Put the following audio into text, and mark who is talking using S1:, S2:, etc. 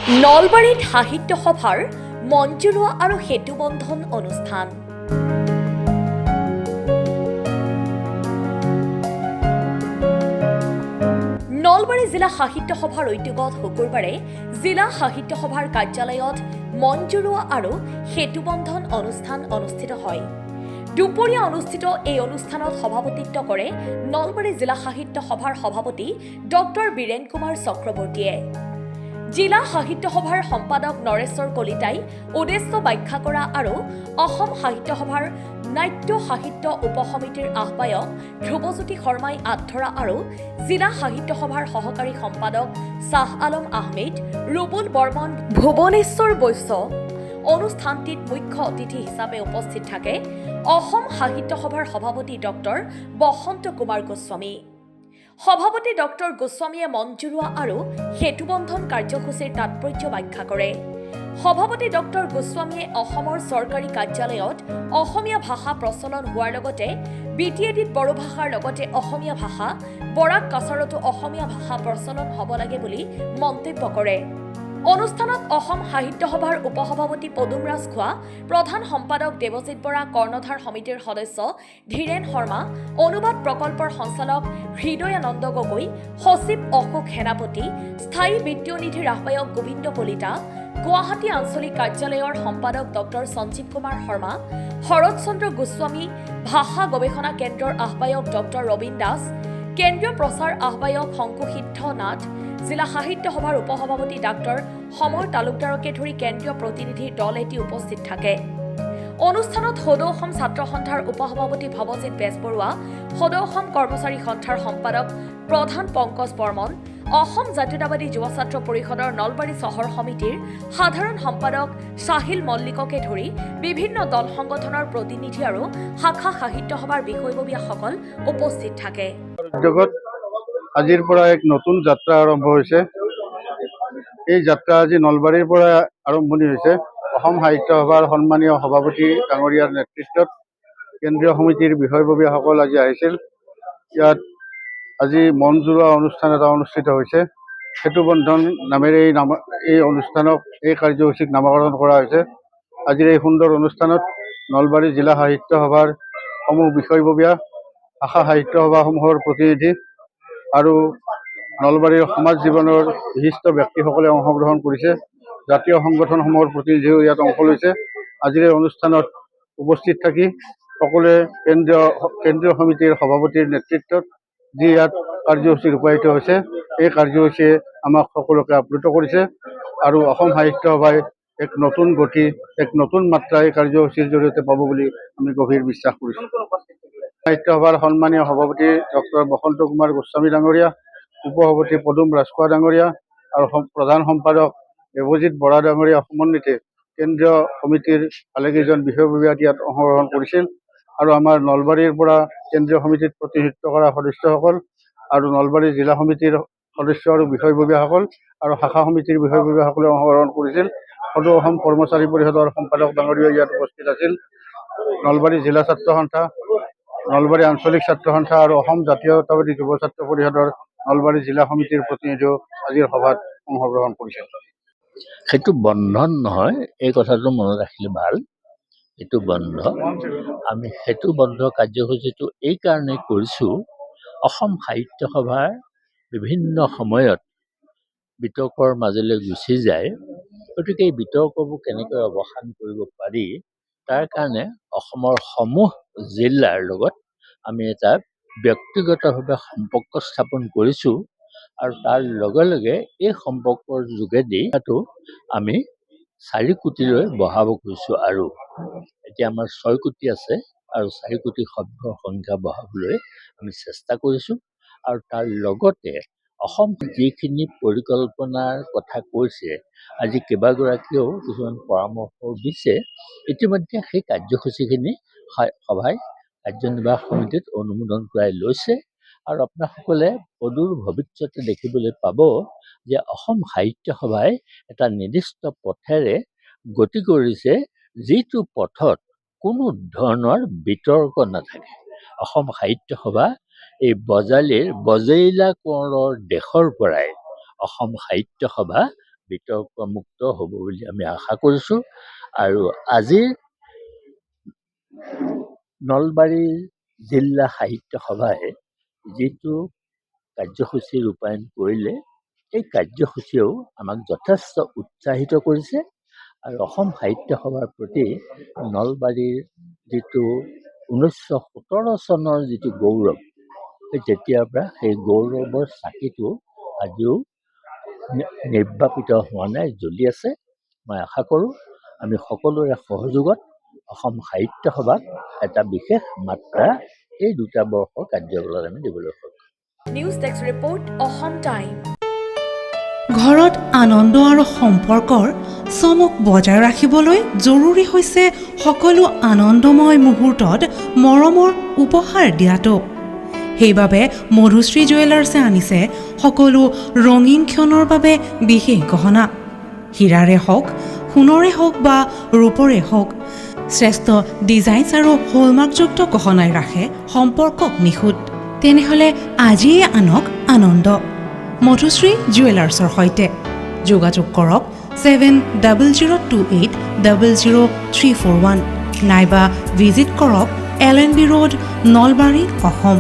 S1: নলবাৰীত সাহিত্য সভাৰ মঞ্জুৰোৱা আৰু সেতুবন্ধন অনুষ্ঠান। নলবাৰী জিলা সাহিত্য সভাৰ উদ্যোগত শুকুৰবাৰে জিলা সাহিত্য সভাৰ কাৰ্যালয়ত মঞ্জুৰোৱা আৰু সেতুবন্ধন অনুষ্ঠান অনুষ্ঠিত হয়। দুপৰীয়া অনুষ্ঠিত এই অনুষ্ঠানত সভাপতিত্ব কৰে নলবাৰী জিলা সাহিত্য সভাৰ সভাপতি ডক্টৰ বীৰেন কুমাৰ চক্ৰৱৰ্তীয়ে। জিলা সাহিত্য সভাৰ সম্পাদক নৰেশ্বৰ কলিতাই উদ্দেশ্য ব্যাখ্যা কৰা আৰু অসম সাহিত্য সভাৰ নাট্য সাহিত্য উপসমিতিৰ আহ্বায়ক ধ্ৰুৱজ্যোতি শৰ্মাই আধৰা আৰু জিলা সাহিত্য সভাৰ সহকাৰী সম্পাদক শ্বাহ আলম আহমেদ, ৰুবুল বৰ্মন, ভুৱনেশ্বৰ বৈশ্য। অনুষ্ঠানটিত মুখ্য অতিথি হিচাপে উপস্থিত থাকে অসম সাহিত্য সভাৰ সভাপতি ডক্টৰ বসন্ত কুমাৰ গোস্বামী। সভাপতি ডক্টৰ গোস্বামীয়ে মঞ্জুৰোৱা আৰু সেতুবন্ধন কাৰ্যসূচীৰ তাৎপৰ্য ব্যাখ্যা কৰে। সভাপতি ডক্টৰ গোস্বামীয়ে অসমৰ চৰকাৰী কাৰ্যালয়ত অসমীয়া ভাষা প্ৰচলন হোৱাৰ লগতে BTADত বড়ো ভাষাৰ লগতে অসমীয়া ভাষা, বৰাক কাছাৰতো অসমীয়া ভাষা প্ৰচলন হ'ব লাগে বুলি মন্তব্য কৰে। অনুষ্ঠানত অসম সাহিত্য সভাৰ উপসভাপতি পদুম ৰাজ খোৱা, প্ৰধান সম্পাদক দেৱজিৎ বৰা, কৰ্ণধাৰ সমিতিৰ সদস্য ধীৰেন শৰ্মা, অনুবাদ প্ৰকল্পৰ সঞ্চালক হৃদয়ানন্দ গগৈ, সচিব অশোক সেনাপতি, স্থায়ী বিত্তীয় নিধিৰ আহ্বায়ক গোবিন্দ কলিতা, গুৱাহাটী আঞ্চলিক কাৰ্যালয়ৰ সম্পাদক ডক্টৰ সঞ্জীৱ কুমাৰ শৰ্মা, শৰৎ চন্দ্ৰ গোস্বামী, ভাষা গৱেষণা কেন্দ্ৰৰ আহ্বায়ক ডক্টৰ ৰবীন দাস, কেন্দ্ৰীয় প্ৰচাৰ আহ্বায়ক শংকুসিদ্ধ নাথ, জিলা সাহিত্য সভাৰ উপসভাপতি ডাক্তৰ সমৰ তালুকদাৰকে ধৰি কেন্দ্ৰীয় প্ৰতিনিধিৰ দল এটি উপস্থিত থাকে। অনুষ্ঠানত সদৌ অসম ছাত্ৰ সন্থাৰ উপসভাপতি ভৱজিৎ বেজবৰুৱা, সদৌ অসম কৰ্মচাৰী সন্থাৰ সম্পাদক প্ৰধান পংকজ বৰ্মন, অসম জাতীয়তাবাদী যুৱ ছাত্ৰ পৰিষদৰ নলবাৰী চহৰ সমিতিৰ সাধাৰণ সম্পাদক সাহিল মল্লিককে ধৰি বিভিন্ন দল সংগঠনৰ প্ৰতিনিধি আৰু শাখা সাহিত্য সভাৰ বিষয়ববীয়াসকল উপস্থিত থাকে।
S2: আজিৰ পৰা এক নতুন যাত্ৰা আৰম্ভ হৈছে। এই যাত্ৰা আজি নলবাৰীৰ পৰা আৰম্ভণি হৈছে। অসম সাহিত্য সভাৰ সন্মানীয় সভাপতি ডাঙৰীয়াৰ নেতৃত্বত কেন্দ্ৰীয় সমিতিৰ বিষয়ববীয়াসকল আজি আহিছিল। ইয়াত আজি মঞ্জুৰোৱা অনুষ্ঠান এটা অনুষ্ঠিত হৈছে। সেতুবন্ধন নামেৰে এই অনুষ্ঠানক, এই কাৰ্যসূচীক নামকৰণ কৰা হৈছে। আজিৰ এই সুন্দৰ অনুষ্ঠানত নলবাৰী জিলা সাহিত্য সভাৰ সমূহ বিষয়ববীয়া, শাখা সাহিত্য সভাসমূহৰ প্ৰতিনিধি আৰু নলবাৰীৰ সমাজ জীৱনৰ বিশিষ্ট ব্যক্তিসকলে অংশগ্ৰহণ কৰিছে। জাতীয় সংগঠনসমূহৰ প্ৰতিনিধিও ইয়াত অংশ লৈছে। আজিৰ এই অনুষ্ঠানত উপস্থিত থাকি সকলোৱে কেন্দ্ৰীয় সমিতিৰ সভাপতিৰ নেতৃত্বত যি ইয়াত কাৰ্যসূচী ৰূপায়িত হৈছে, এই কাৰ্যসূচীয়ে আমাক সকলোকে আপ্লুত কৰিছে আৰু অসম সাহিত্য সভাই এক নতুন গতি, এক নতুন মাত্ৰা এই কাৰ্যসূচীৰ জৰিয়তে পাব বুলি আমি গভীৰ বিশ্বাস কৰিছোঁ। সাহিত্য সভাৰ সন্মানীয় সভাপতি ডক্টৰ বসন্ত কুমাৰ গোস্বামী ডাঙৰীয়া, উপসভাপতি পদুম ৰাজখোৱা ডাঙৰীয়া আৰু প্ৰধান সম্পাদক দেৱজিৎ বৰা ডাঙৰীয়া সমন্বিতে কেন্দ্ৰীয় সমিতিৰ ভালেকেইজন বিষয়ববীয়া ইয়াত অংশগ্ৰহণ কৰিছিল আৰু আমাৰ নলবাৰীৰ পৰা কেন্দ্ৰীয় সমিতিত প্ৰতিনিধিত্ব কৰা সদস্যসকল আৰু নলবাৰী জিলা সমিতিৰ সদস্য আৰু বিষয়ববীয়াসকল আৰু শাখা সমিতিৰ বিষয়ববীয়াসকলে অংশগ্ৰহণ কৰিছিল। সদৌ অসম কৰ্মচাৰী পৰিষদৰ সম্পাদক ডাঙৰীয়া ইয়াত উপস্থিত আছিল। নলবাৰী জিলা ছাত্ৰ সন্থা, নলবাৰী আঞ্চলিক ছাত্ৰ সন্থা আৰু অসম জাতীয়তাবাদী যুৱ ছাত্ৰ পৰিষদৰ নলবাৰী জিলা সমিতিৰ প্ৰতিনিধিও আজিৰ সভাত অংশগ্ৰহণ কৰিছিল।
S3: সেইটো বন্ধন নহয়, এই কথাটো মনত ৰাখিলে ভাল। এইটো বন্ধ। আমি সেইটো বন্ধ কাৰ্যসূচীটো এইকাৰণেই কৰিছোঁ, অসম সাহিত্য সভাৰ বিভিন্ন সময়ত বিতৰ্কৰ মাজলৈ গুচি যায়। গতিকে এই বিতৰ্কবোৰ কেনেকৈ অৱসান কৰিব পাৰি, তাৰ কাৰণে অসমৰ সমূহ জিলাৰ লগত আমি এটা ব্যক্তিগতভাৱে সম্পৰ্ক স্থাপন কৰিছোঁ আৰু তাৰ লগে লগে এই সম্পৰ্কৰ যোগেদি আমি 4 কোটিলৈ বঢ়াব খুজিছোঁ আৰু এতিয়া আমাৰ 6 কোটি আছে আৰু 4 কোটি সভ্যৰ সংখ্যা বঢ়াবলৈ আমি চেষ্টা কৰিছোঁ। আৰু তাৰ লগতে অসম যিখিনি পৰিকল্পনাৰ কথা কৈছে, আজি কেইবাগৰাকীয়েও কিছুমান পৰামৰ্শ দিছে। ইতিমধ্যে সেই কাৰ্যসূচীখিনি সভাই কাৰ্যনিৰ্বাহক সমিতিত অনুমোদন কৰাই লৈছে আৰু আপোনাসকলে অদূৰ ভৱিষ্যতে দেখিবলৈ পাব যে অসম সাহিত্য সভাই এটা নিৰ্দিষ্ট পথেৰে গতি কৰিছে, যিটো পথত কোনো ধৰণৰ বিতৰ্ক নাথাকে। অসম সাহিত্য সভা এই বজাইলা কোঁৱৰৰ দেশৰ পৰাই অসম সাহিত্য সভা বিতৰ্কমুক্ত হ'ব বুলি আমি আশা কৰিছোঁ। আৰু আজিৰ নলবাৰী জিলা সাহিত্য সভাই যিটো কাৰ্যসূচী ৰূপায়ণ কৰিলে, এই কাৰ্যসূচীয়েও আমাক যথেষ্ট উৎসাহিত কৰিছে। আৰু অসম সাহিত্য সভাৰ প্ৰতি নলবাৰীৰ যিটো 1917 চনৰ যিটো গৌৰৱ, সেই তেতিয়াৰ পৰা সেই গৌৰৱৰ চাকিটো আজিও নিৰ্বাপিত হোৱা নাই, জ্বলি আছে। মই আশা কৰোঁ আমি সকলোৰে সহযোগত অসম সাহিত্য সভাক এটা বিশেষ মাত্ৰা এই 2 বৰ্ষৰ কাৰ্যকালত আমি দিবলৈ সক্ষম।
S1: News desk report, Assam time.
S4: ঘৰত আনন্দ আৰু সম্পৰ্কৰ চমক বজাই ৰাখিবলৈ জৰুৰী হৈছে সকলো আনন্দময় মুহূৰ্তত মৰমৰ উপহাৰ দিয়াটো। সেইবাবে মধুশ্ৰী জুৱেলাৰ্ছে আনিছে সকলো ৰঙীন ক্ষণৰ বাবে বিশেষ গহনা। হীৰাৰে হওক, সোণৰে হওক বা ৰূপৰে হওক, শ্ৰেষ্ঠ ডিজাইনছ আৰু হলমাৰ্কযুক্ত গহনাই ৰাখে সম্পৰ্কক নিখুঁত। তেনেহ'লে আজিয়ে আনক আনন্দ মধুশ্ৰী জুৱেলাৰ্ছৰ সৈতে। যোগাযোগ কৰক 7002800341 নাইবা ভিজিট কৰক LNB ৰোড, নলবাৰী, অসম।